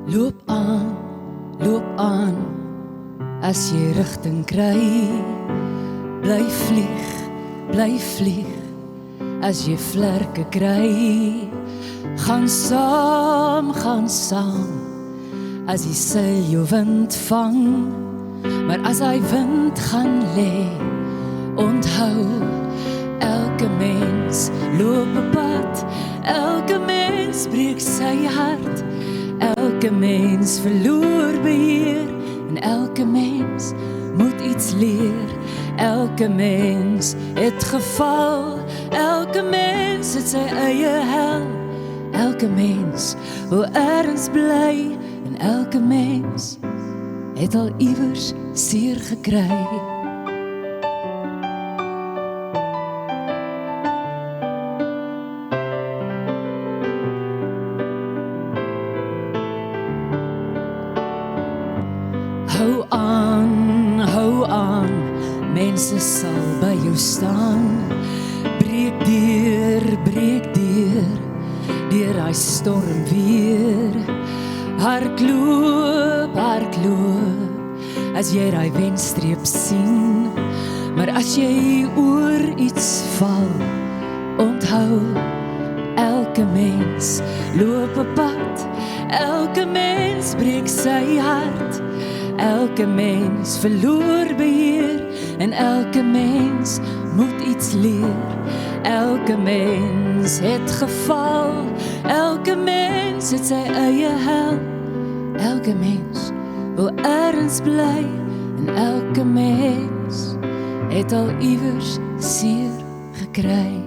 Loop aan, as jy rigting kry. Bly vlieg, as jy vlerke kry. Gaan saam, as die seil jou wind vang. Maar as hy wind gaan lê, onthou, elke mens loop 'n pad, elke mens breek sy hart, elke mens verloor beheer, en elke mens moet iets leer. Elke mens het geval, elke mens het sy eie hel, elke mens wil ergens bly, en elke mens het al iewers seer gekry. Hou aan, mense sal by jou staan. Breek deur hy storm weer. Hardloop, as jy daai wenstreep sien. Maar as jy oor iets val, onthou, elke mens loop 'n pad, elke mens breek sy hart, elke mens verloor beheer, en elke mens moet iets leer. Elke mens het geval, elke mens het sy eie hel, elke mens wil ergens bly, en elke mens het al iewers seer gekry.